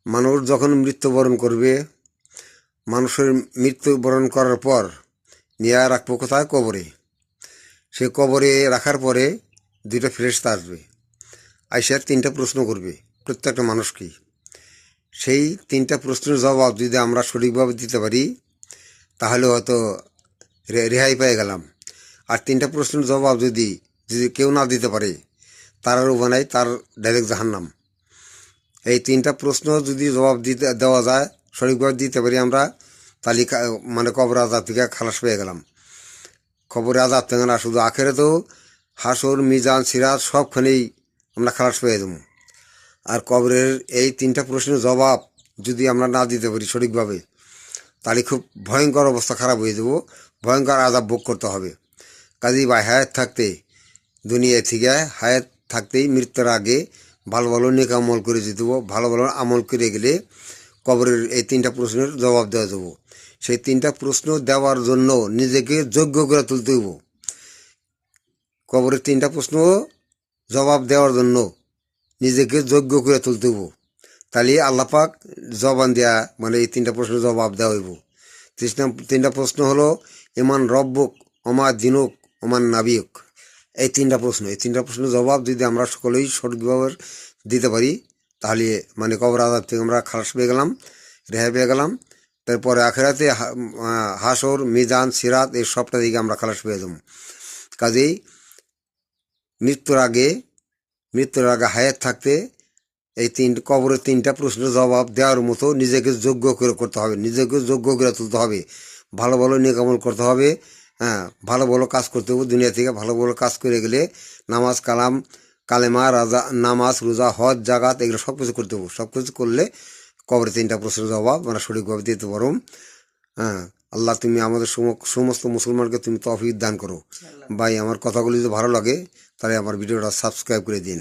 মানুষ যখন মৃত্যুবরণ করবে, মানুষের মৃত্যুবরণ করার পর নিয়ে রাখবো কোথায়? কবরে। সে কবরে রাখার পরে দুইটা ফেরেশতা আসবে, আইসা তিনটা প্রশ্ন করবে প্রত্যেকটা মানুষকে। সেই তিনটা প্রশ্নের জবাব যদি আমরা সঠিকভাবে দিতে পারি তাহলে হয়তো রেহাই পেয়ে গেলাম। আর তিনটা প্রশ্নের জবাব যদি যদি কেউ না দিতে পারে তারও বানাই তার ডাইরেক্ট জাহান্নাম। এই তিনটা প্রশ্ন যদি জবাব দেওয়া যায়, সঠিকভাবে দিতে পারি আমরা, তাহলে মানে কবর আজাব থেকে খালাস পেয়ে গেলাম। কবরে আজাব থেকে না, শুধু আখেরাতেও হাসর মিজান সিরাত সবখানেই আমরা খালাস পেয়ে দেবো। আর কবরের এই তিনটা প্রশ্নের জবাব যদি আমরা না দিতে পারি সঠিকভাবে, তাহলে খুব ভয়ঙ্কর অবস্থা খারাপ হয়ে যাব, ভয়ঙ্কর আজাব ভোগ করতে হবে। কাজেই বা হায়াত থাকতে, দুনিয়া থেকে হায়াত থাকতেই মৃত্যুর আগে ভালো ভালো নেক আমল করে যেতে, ভালো ভালো আমল করে গেলে কবরের এই তিনটা প্রশ্নের জবাব দেওয়া যাব। সেই তিনটা প্রশ্ন দেওয়ার জন্য নিজেকে যোগ্য করে তুলতে হইব। কবরের তিনটা প্রশ্ন জবাব দেওয়ার জন্য নিজেকে যোগ্য করে তুলতে হইব। তাহলে আল্লাপাক জবান দেয়া মানে এই তিনটা প্রশ্নের জবাব দেওয়া হইব। তিনটা প্রশ্ন হলো ইমান রব্বুক, ওমা দিনুক, ওমান নাবিয়ক। এই তিনটা প্রশ্নের জবাব যদি আমরা সকলেই সঠিকভাবে দিতে পারি তাহলে মানে কবর আজাব থেকে আমরা খালাস পেয়ে গেলাম, রেহাই পেয়ে গেলাম। তারপরে আখেরাতে হাসর মিজান সিরাত এই সবটা দিকে আমরা খালাস পেয়ে যাব। কাজেই মৃত্যুর আগে হায়াত থাকতে এই কবরের তিনটা প্রশ্নের জবাব দেওয়ার মতো নিজেকে যোগ্য করে করতে হবে, নিজেকে যোগ্য করে তুলতে হবে, ভালো ভালো নেকামল করতে হবে। হ্যাঁ, ভালো ভালো কাজ করতে হবে। দুনিয়া থেকে ভালো ভালো কাজ করে গেলে নামাজ কালাম কালেমা রাজা, নামাজ রোজা হজ জাগাত এগুলো সব কিছু করতে হবে। সব কিছু করলে কবরের তিনটা প্রশ্নের জবাব আমরা সঠিকভাবে দিতে পারো। হ্যাঁ, আল্লাহ তুমি আমাদের সমস্ত মুসলমানকে তুমি তৌফিক দান করো। ভাই, আমার কথাগুলি যদি ভালো লাগে তাহলে আমার ভিডিওটা সাবস্ক্রাইব করে দিন।